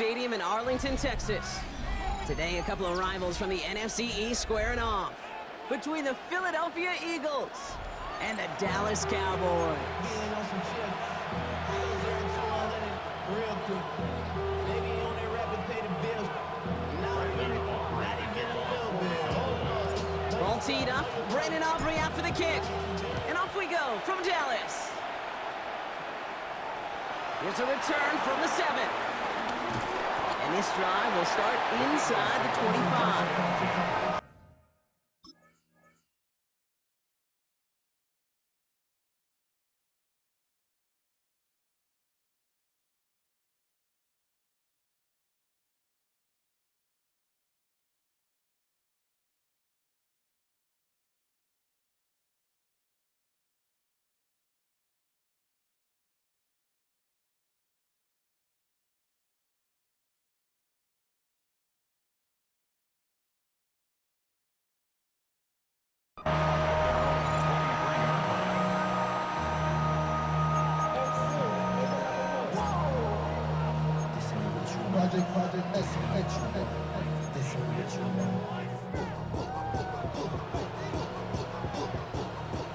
Stadium in Arlington, Texas. Today, a couple of rivals from the NFC East squaring off. Between the Philadelphia Eagles and the Dallas Cowboys. Ball teed up, Brandon Aubrey out for the kick. And off we go from Dallas. Here's a return from the 7. And this drive will start inside the 25.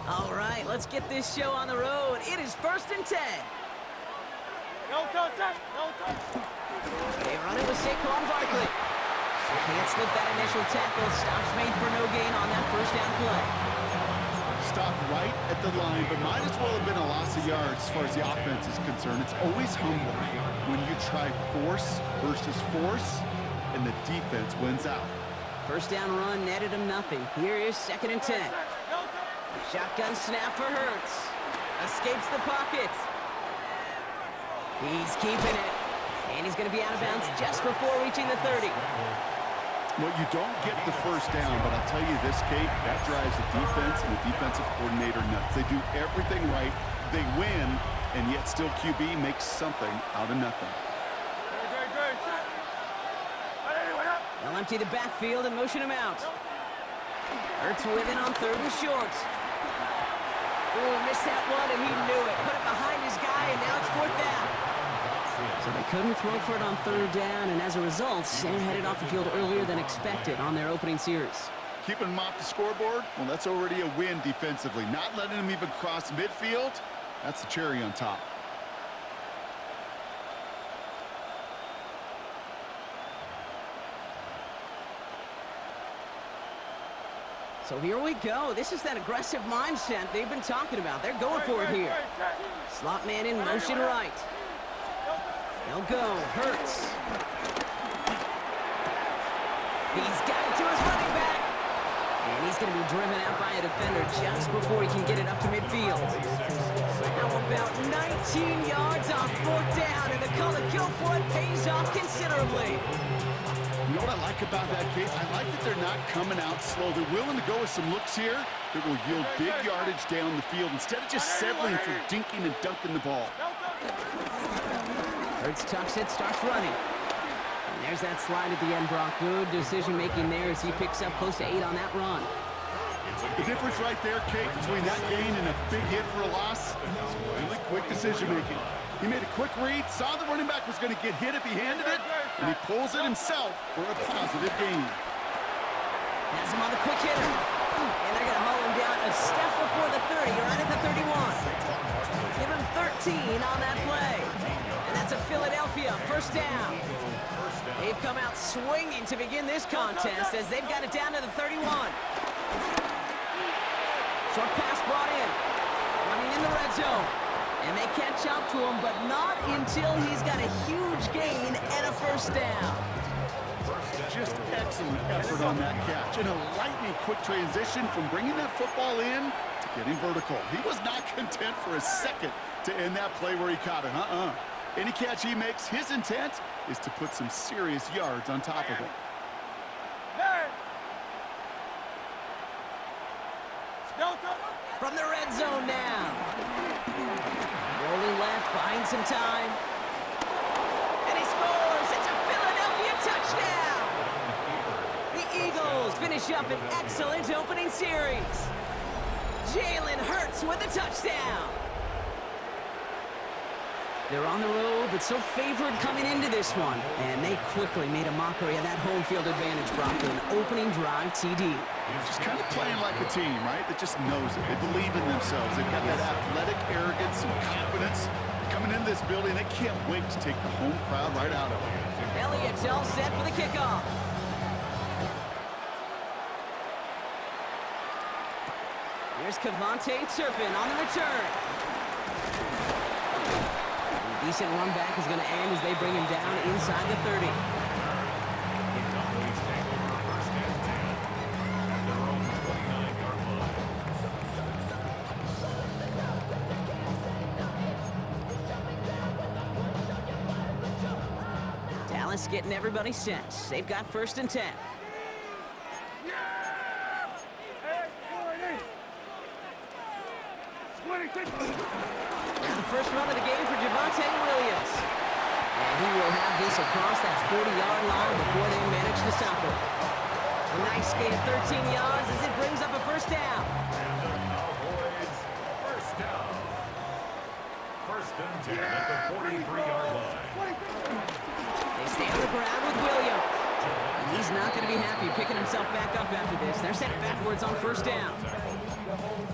All right, let's get this show on the road. It is 1st and 10. No touch, no touch. They run it with Saquon Barkley. Can't slip that initial tackle. Stops made for no gain on that first down play. Stopped right at the line, but might as well have been a loss of yards as far as the offense is concerned. It's always humbling when you try force versus force, and the defense wins out. First down run netted him nothing. Here is 2nd and 10. Shotgun snap for Hurts. Escapes the pocket. He's keeping it. And he's going to be out of bounds just before reaching the 30. Well, you don't get the first down, but I'll tell you this, Kate, that drives the defense and the defensive coordinator nuts. They do everything right, they win, and yet still QB makes something out of nothing. They'll empty the backfield and motion him out. Hurts with it on 3rd and short. Ooh, missed that one, and he knew it. Put it behind his guy, and now it's 4th down. So they couldn't throw for it on 3rd down, and as a result, they're headed off the field earlier than expected on their opening series. Keeping them off the scoreboard, well, that's already a win defensively. Not letting them even cross midfield, that's the cherry on top. So here we go. This is that aggressive mindset they've been talking about. They're going for it here. Slot man in motion right. They'll go. Hurts. He's got it to his running back. And he's going to be driven out by a defender just before he can get it up to midfield. How about 19 yards on 4th down, and the call to go for it pays off considerably. You know what I like about that, Kate? I like that they're not coming out slow. They're willing to go with some looks here that will yield big yardage down the field instead of just settling for dinking and dunking the ball. Hurts tucks it, starts running. And there's that slide at the end, Brock. Good decision-making there as he picks up close to 8 on that run. The difference right there, Kate, between that gain and a big hit for a loss, really quick decision-making. He made a quick read, saw the running back was going to get hit if he handed it, and he pulls it himself for a positive gain. Has him on the quick hitter. And they're going to haul him down a step before the 30, right at the 31. Give him 13 on that play. And that's a Philadelphia 1st down. They've come out swinging to begin this contest as they've got it down to the 31. Short pass brought in. Running in the red zone. And they catch up to him, but not until he's got a huge gain and a 1st down. Just excellent effort on that catch. And a lightning quick transition from bringing that football in to getting vertical. He was not content for a second to end that play where he caught it. Any catch he makes, his intent is to put some serious yards on top of it. From the red zone now. Rolling left, buying some time. And he scores! It's a Philadelphia touchdown! The Eagles finish up an excellent opening series. Jalen Hurts with a touchdown. They're on the road, but so favored coming into this one. And they quickly made a mockery of that home field advantage, Brock, with an opening drive TD. Just kind of playing like a team, right? That just knows it. They believe in themselves. They've got that athletic arrogance and confidence. Coming into this building, they can't wait to take the home crowd right out of it. Elliott's all set for the kickoff. Here's Kevontae Turpin on the return. A decent run back is going to end as they bring him down inside the 30. Dallas getting everybody set. They've got 1st and 10. Now the first run of the game for Javonte Williams. And he will have this across that 40-yard line before they manage to stop it. A nice gain of 13 yards as it brings up a 1st down. Cowboys, 1st down. 1st and 10 at the 43-yard line. They stay on the ground with Williams. And he's not going to be happy picking himself back up after this. They're set backwards on 1st down.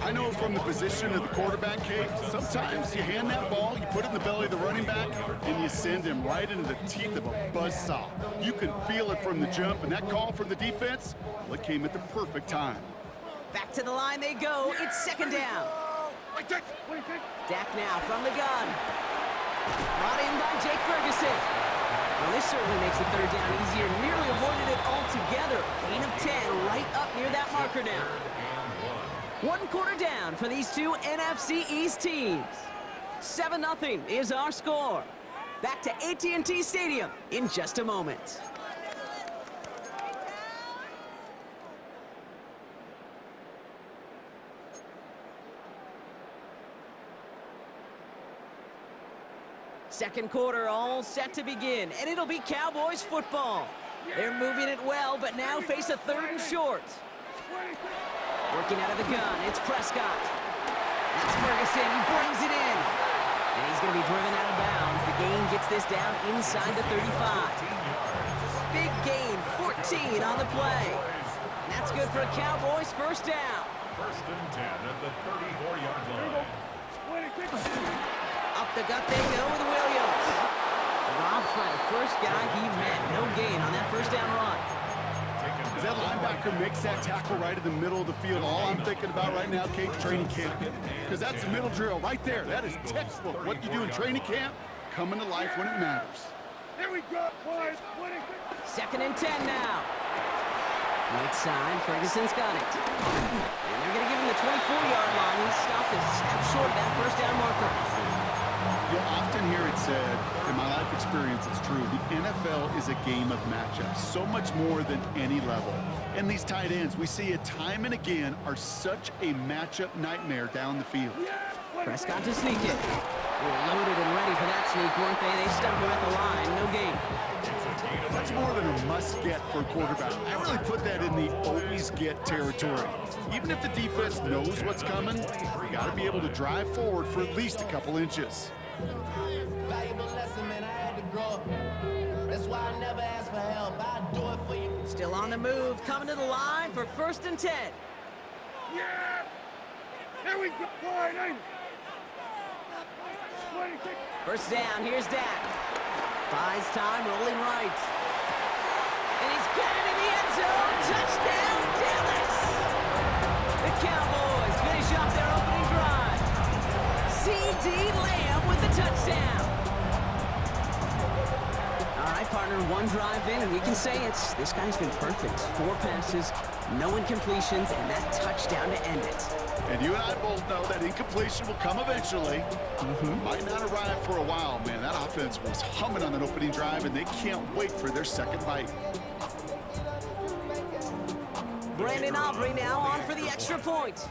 I know from the position of the quarterback, Kate, sometimes you hand that ball, you put it in the belly of the running back, and you send him right into the teeth of a buzzsaw. You can feel it from the jump, and that call from the defense, well, it came at the perfect time. Back to the line they go. It's 2nd down. Dak now from the gun. Brought in by Jake Ferguson. Well, this certainly makes the 3rd down easier. Nearly avoided it altogether. Gain of 10 right up near that marker now. 1 quarter down for these two NFC East teams. 7-0 is our score. Back to AT&T Stadium in just a moment. Second quarter all set to begin, and it'll be Cowboys football. They're moving it well, but now face a 3rd and short. Working out of the gun, it's Prescott. That's Ferguson, he brings it in. And he's going to be driven out of bounds. The gain gets this down inside the 35. Big gain, 14 on the play. And that's good for a Cowboys 1st down. 1st and 10 at the 34-yard line. Up the gut they go with Williams. Dropped by the first guy he met. No gain on that 1st down run. As that linebacker makes that tackle right in the middle of the field, all I'm thinking about right now, Kate, training camp. Because that's the middle drill right there. That is textbook. What you do in training camp, coming to life when it matters. Here we go, boys. 2nd and 10 now. Right side, Ferguson's got it. And they're going to give him the 24-yard line. He's stopped a step short of that 1st down marker. You'll often hear it said, in my life experience, it's true, the NFL is a game of matchups, so much more than any level. And these tight ends, we see it time and again, are such a matchup nightmare down the field. Prescott to sneak it. They were loaded and ready for that sneak, weren't they? They stuck him at the line. No gain. That's more than a must-get for a quarterback. I really put that in the always-get territory. Even if the defense knows what's coming, you got to be able to drive forward for at least a couple inches. Valuable lesson, man, I had to grow up. That's why I never ask for help. I do it for you. Still on the move, coming to the line for 1st and 10. Yeah! Here we go, boy. 1st down, here's Dak. Buys time, rolling right. And he's got it in the end zone. Touchdown, Dallas! The Cowboys finish off their opening drive. C.D. Lamb with the touchdown. All right, partner, 1 drive in, and we can say this guy's been perfect. 4 passes, no incompletions, and that touchdown to end it. And you and I both know that incompletion will come eventually. Might not arrive for a while, man. That offense was humming on that opening drive, and they can't wait for their second bite. Brandon Aubrey now on for the extra point.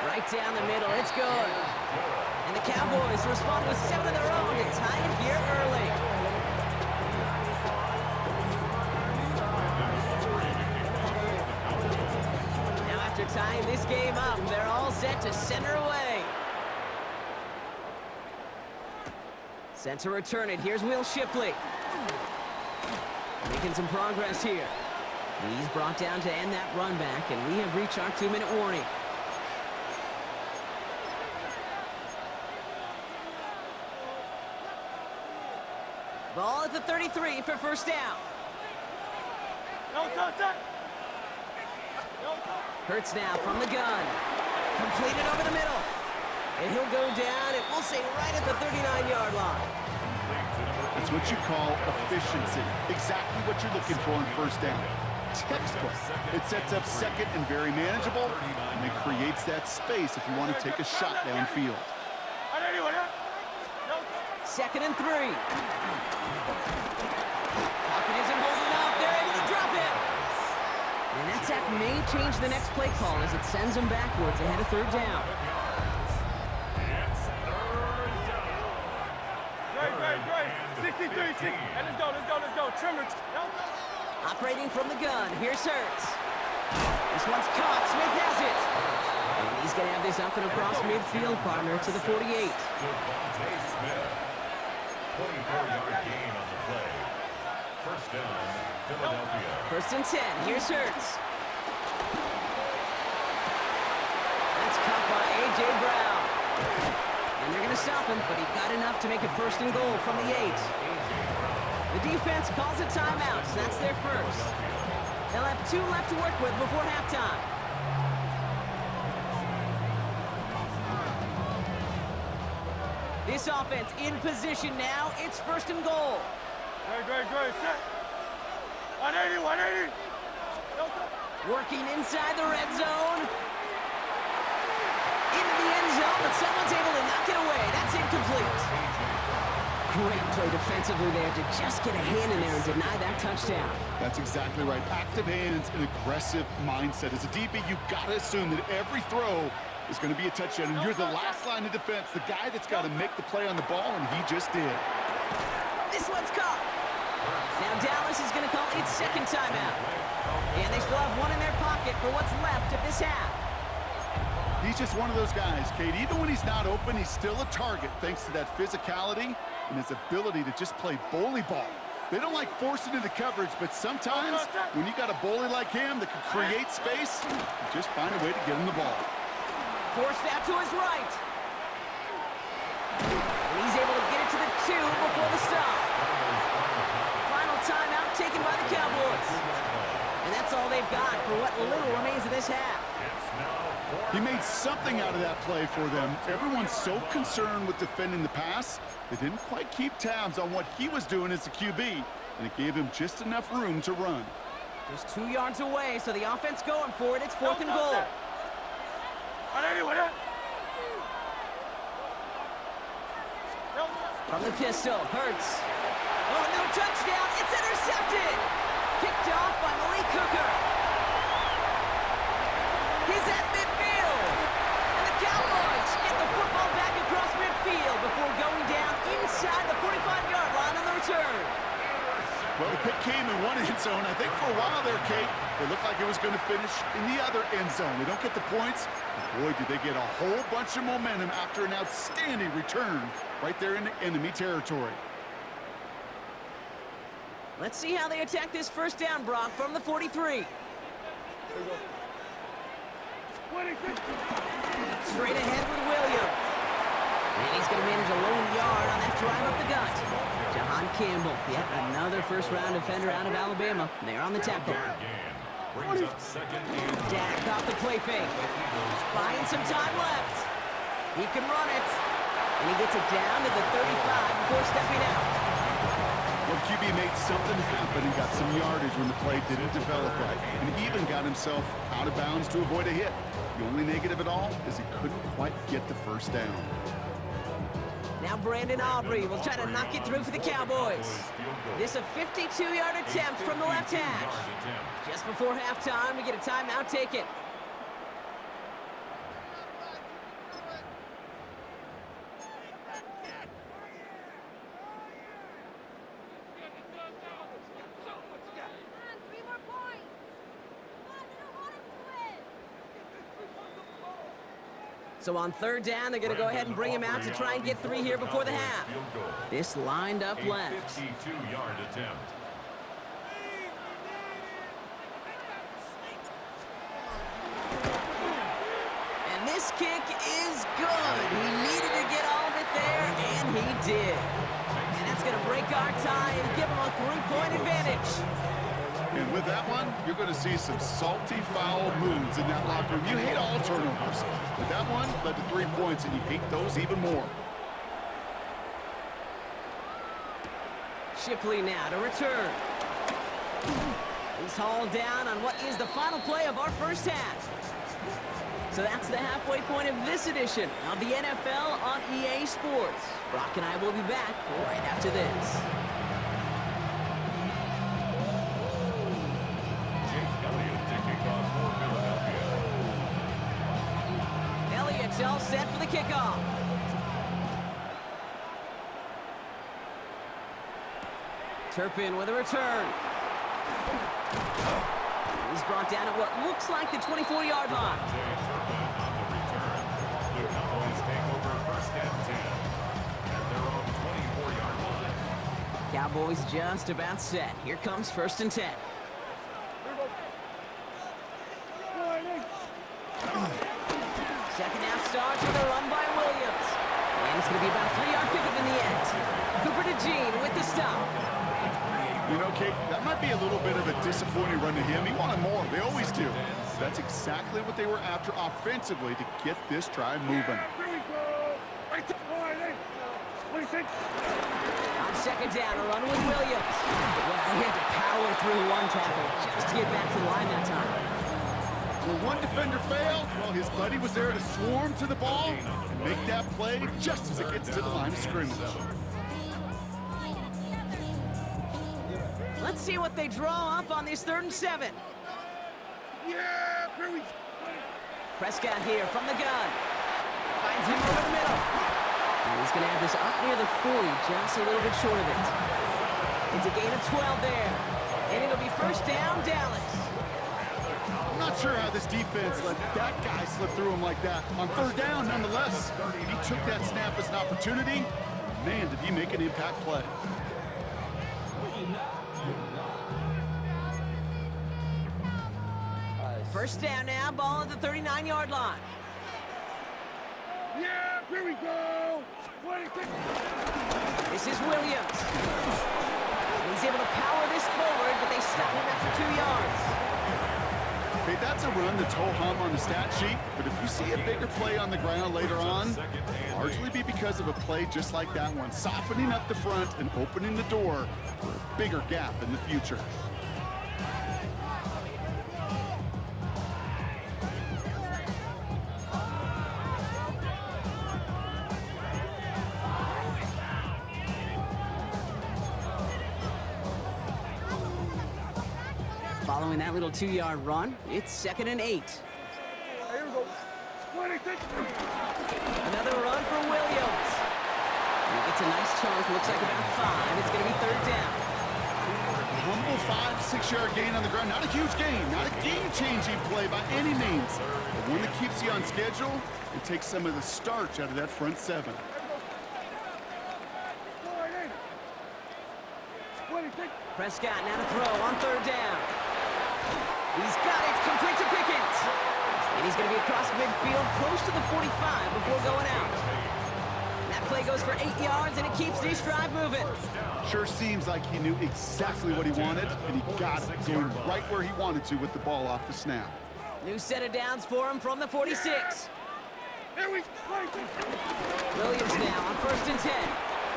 Right down the middle, it's good. And the Cowboys respond with 7 of their own to tie it here early. Now after tying this game up, they're all set to center away. Set to return it. Here's Will Shipley. Making some progress here. He's brought down to end that run back, and we have reached our 2-minute warning. Ball at the 33 for first down. Hurts now from the gun. Completed over the middle. And he'll go down, and we'll say right at the 39-yard line. That's what you call efficiency. Exactly what you're looking for on first down. Textbook. It sets up second and very manageable, and it creates that space if you want to take a shot downfield. 2nd and 3. Pocket isn't holding up. They're able to drop it. And that sack may change the next play call as it sends them backwards ahead of 3rd down. It's 3rd down. Great. 63, 60. Let's go. Trimmer. Operating from the gun. Here's Hurts. This one's caught. Smith has it. And he's going to have this up and across midfield, partner, to the 48. Devontae Smith. 24-yard gain on the play. First down, Philadelphia. 1st and 10. Here's Hurts. That's caught by A.J. Brown. And they're going to stop him, but he got enough to make it 1st and goal from the 8. The defense calls a timeout, so that's their first. They'll have 2 left to work with before halftime. This offense in position now. It's 1st and goal. Great. Set. 180. Working inside the red zone. Into the end zone, but someone's able to knock it away. That's incomplete. Great play defensively there to just get a hand in there and deny that touchdown. That's exactly right. Active hands and aggressive mindset. As a DB, you've got to assume that every throw is going to be a touchdown, and you're the last line of defense, the guy that's got to make the play on the ball, and he just did. This one's caught. Now Dallas is going to call its 2nd timeout. And they still have 1 in their pocket for what's left of this half. He's just one of those guys, Kate. Even when he's not open, he's still a target thanks to that physicality and his ability to just play bully ball. They don't like forcing into coverage, but sometimes when you got a bully like him that can create space, you just find a way to get him the ball. Forced out to his right. And he's able to get it to the 2 before the stop. Final timeout taken by the Cowboys. And that's all they've got for what little remains of this half. He made something out of that play for them. Everyone's so concerned with defending the pass, they didn't quite keep tabs on what he was doing as a QB, and it gave him just enough room to run. Just 2 yards away, so the offense going for it. It's 4th and goal. From the pistol, Hurts. Oh, no touchdown. It's intercepted. Kicked off by Malik Hooker. He's at midfield. And the Cowboys get the football back across midfield before going down inside the 45-yard line on the return. Well, the pick came in one end zone. I think for a while there, Kate, it looked like it was going to finish in the other end zone. They don't get the points. But boy, did they get a whole bunch of momentum after an outstanding return right there in enemy territory. Let's see how they attack this first down, Brock, from the 43. Straight ahead with Williams. And he's going to manage a lone yard on that drive up the gut. Jahan Campbell, yet another first-round defender out of Alabama. They're on the tackle. Brings up 2nd and Dak off the play fake. Buying some time left. He can run it. And he gets it down to the 35 before stepping out. Well, QB made something happen and got some yardage when the play didn't develop right, and even got himself out of bounds to avoid a hit. The only negative at all is he couldn't quite get the first down. Now Brandon Aubrey will try to knock it through for the Cowboys. This a 52-yard attempt from the left hash. Just before halftime, we get a timeout taken. So on third down, they're going to go ahead and bring him out to try and get 3 here before the half. This lined up left. 52-yard attempt. And this kick is good. He needed to get all of it there, and he did. And that's going to break our tie and give him a 3-point advantage. And with that one, you're going to see some salty, foul moves in that locker room. You hate all turnovers. But that one led to 3 points, and you hate those even more. Shipley now to return. He's hauled down on what is the final play of our first half. So that's the halfway point of this edition of the NFL on EA Sports. Brock and I will be back right after this. Elliott's all set for the kickoff. Turpin with a return. He's brought down at what looks like the 24-yard line. The Cowboys take over first and 10 at their own 24-yard line. Cowboys just about set. Here comes first and 10. Second half starts with a run by Williams. And it's going to be about a 3-yard pickup in the end. Cooper DeJean with the stop. You know, Kate, that might be a little bit of a disappointing run to him. He wanted more. They always do. That's exactly what they were after offensively to get this drive moving. On second down, a run with Williams. Well, he had to power through one tackle just to get back to the line that time. When one defender failed, well, his buddy was there to swarm to the ball and make that play just as it gets to the line of scrimmage. Let's see what they draw up on this 3rd and 7. Prescott here from the gun. Finds him over the middle. And he's going to have this up near the 40, just a little bit short of it. It's a gain of 12 there. And it'll be first down, Dallas. I'm not sure how this defense let that guy slip through him like that. On 3rd down, nonetheless, he took that snap as an opportunity. Man, did he make an impact play. First down now, ball at the 39-yard line. Yeah, here we go. 26. This is Williams. And he's able to power this forward, but they stop him after 2 yards. Okay, that's a run that's ho-hum on the stat sheet, but if you see a bigger play on the ground later on, largely be because of a play just like that one, softening up the front and opening the door for a bigger gap in the future. Following that little 2-yard run, it's 2nd and 8. Here we go. 26. Another run for Williams. And he gets a nice chunk, looks like about 5. It's going to be 3rd down. A humble 5-6-yard gain on the ground. Not a huge gain, not a game-changing play by any means, but one that keeps you on schedule and takes some of the starch out of that front 7. 26. Prescott now to throw on 3rd down. He's got it, complete to Pickens. And he's going to be across midfield, close to the 45 before going out. That play goes for 8 yards, and it keeps this drive moving. Sure seems like he knew exactly what he wanted, and he got it, going right where he wanted to with the ball off the snap. New set of downs for him from the 46. Here we go. Williams now on 1st and 10.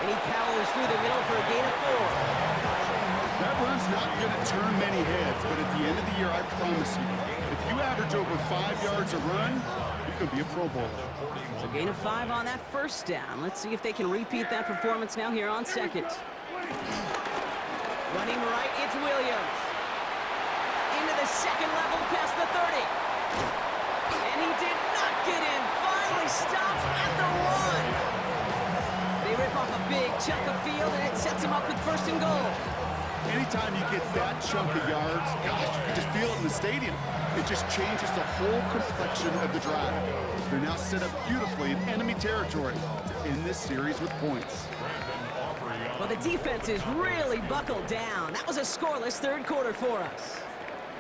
And he powers through the middle for a gain of 4. That run's not going to turn many heads, but at the end of the year, I promise you, if you average over 5 yards a run, you could be a Pro Bowler. So gain of 5 on that first down. Let's see if they can repeat that performance now here on 2nd. Running right, it's Williams. Into the 2nd level past the 30. And he did not get in. Finally stopped at the 1. They rip off a big chunk of field, and it sets him up with 1st and goal. Anytime you get that chunk of yards, gosh, you can just feel it in the stadium. It just changes the whole complexion of the drive. They're now set up beautifully in enemy territory to end this series with points. Well, the defense is really buckled down. That was a scoreless third quarter for us.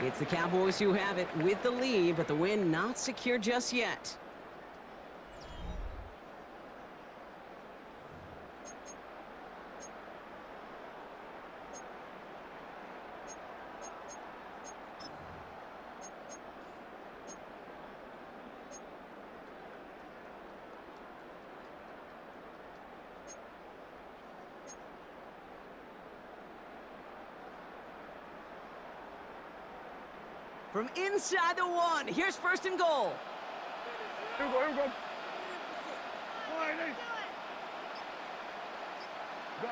It's the Cowboys who have it with the lead, but the win not secure just yet. From inside the one, here's first and goal. Here we go, here we go. Come on, Nate. Go.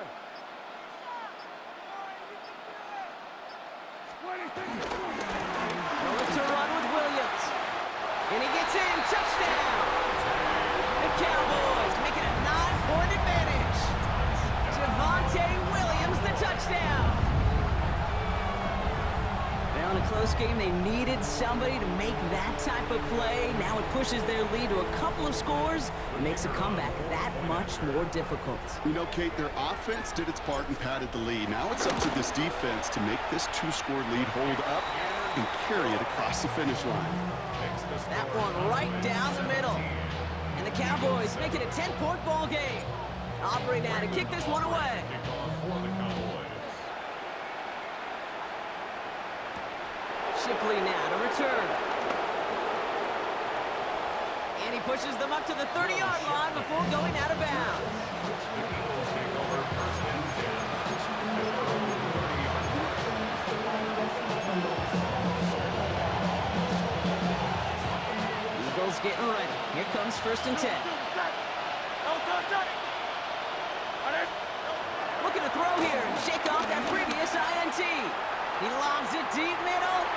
Look to run with Williams. And he gets in, touchdown. The Cowboys making a 9-point advantage. Javonte Williams, the touchdown. In a close game, they needed somebody to make that type of play. Now it pushes their lead to a couple of scores and makes a comeback that much more difficult. You know, Kate, their offense did its part and padded the lead. Now it's up to this defense to make this 2-score lead hold up and carry it across the finish line. That one right down the middle. And the Cowboys make it a 10-point ball game. Aubrey now to kick this one away. Shipley now to return. And he pushes them up to the 30-yard line before going out of bounds. Eagles getting ready. Here comes first and 10. Looking to throw here and shake off that previous INT. He lobs it deep middle.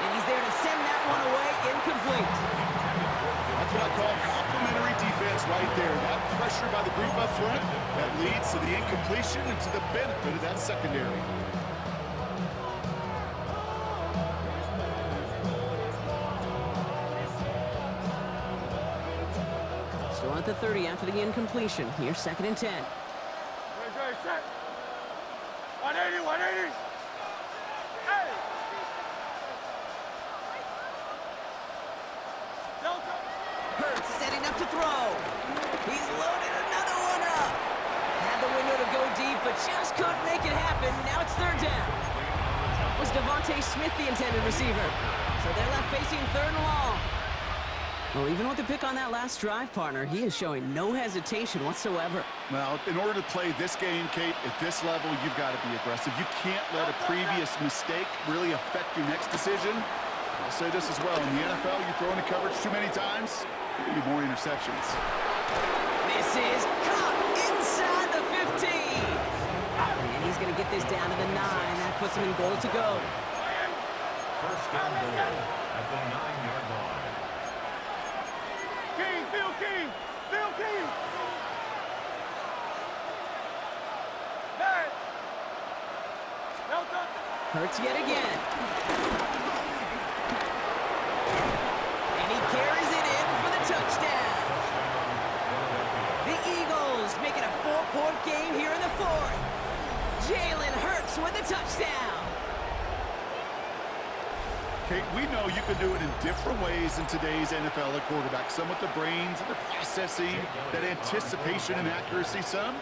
And he's there to send that one away incomplete. That's what I call complimentary defense right there. That pressure by the group up front, that leads to the incompletion and to the benefit of that secondary. Still at the 30 after the incompletion. Here's second and 10. Set. 180, 180. Hurts setting up to throw. He's loaded another one up. Had the window to go deep, but just couldn't make it happen. Now it's third down. Was Devontae Smith the intended receiver? So they're left facing third and long. Well, even with the pick on that last drive, partner, he is showing no hesitation whatsoever. Well, in order to play this game, Kate, at this level, you've got to be aggressive. You can't let a previous mistake really affect your next decision. I'll say this as well. In the NFL, you throw into coverage too many times, you'll be more interceptions. This is caught inside the 15. And he's going to get this down to the 9. That puts him in goal to go. First down goal at the 9-yard line. King, Phil King, Phil King. Hey. Delta. Hurts yet again. And he carries it in for the touchdown. The Eagles make it a 4-point game here in the fourth. Jalen Hurts with the touchdown. Kate, we know you can do it in different ways in today's NFL at quarterback. Some with the brains and the processing, that anticipation and accuracy. Some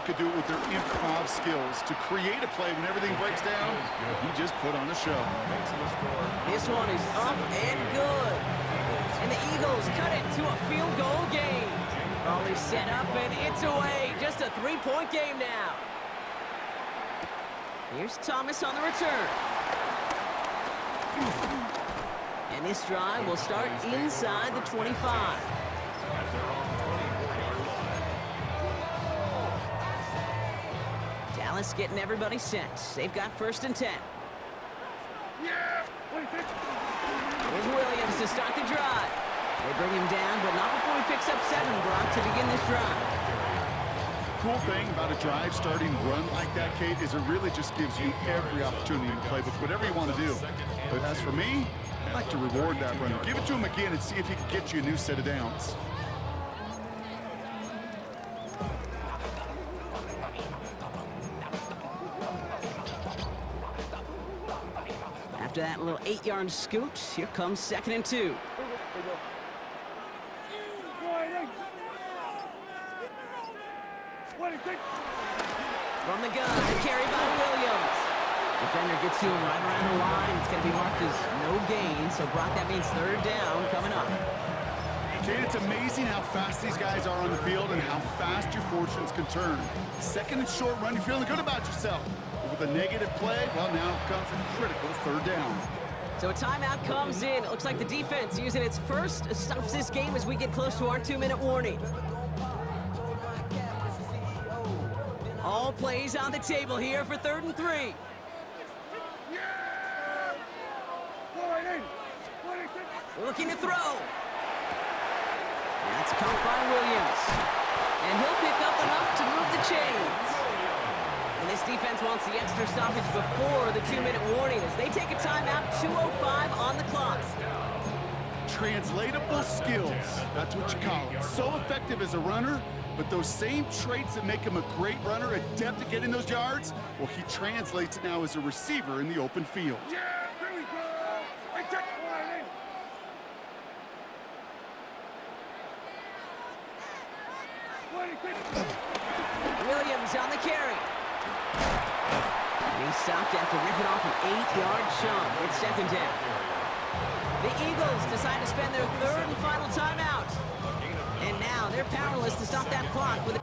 could do it with their improv skills to create a play when everything breaks down. He just put on a show. This one is up and good. And the Eagles cut it to a field goal game. Ball is set up and it's away. Just a 3-point game now. Here's Thomas on the return. And this drive will start inside the 25. Dallas getting everybody set. They've got first and 10. Yeah. Here's Williams to start the drive. They bring him down, but not before he picks up 7, Brock, to begin this drive. cool thing about a drive starting run like that, Kate, is it really just gives you every opportunity in the playbook, whatever you want to do. But as for me, I like to reward that runner. Give it to him again and see if he can get you a new set of downs. After that little 8-yard scoot, here comes 2nd and 2. From the gun, the carry by Williams. Defender gets to him right around the line. It's going to be marked as no gain, so Brock, that means 3rd down coming up. Kate, it's amazing how fast these guys are on the field and how fast your fortunes can turn. 2nd and short run, you're feeling good about yourself. But with a negative play, well, now comes a critical 3rd down. So a timeout comes in. It looks like the defense using its first stops this game as we get close to our 2-minute warning. All plays on the table here for 3rd and 3. Looking to throw. That's caught by Williams. And he'll pick up enough to move the chains. And this defense wants the extra stoppage before the 2-minute warning as they take a timeout, 2:05 on the clock. Translatable skills, that's what you call it. So effective as a runner, but those same traits that make him a great runner, adept at getting those yards, well, he translates it now as a receiver in the open field. Williams on the carry. And he's stopped after ripping off an 8-yard chunk. It's 2nd down. The Eagles decide to spend their 3rd and final timeout. And now they're powerless to stop that clock with a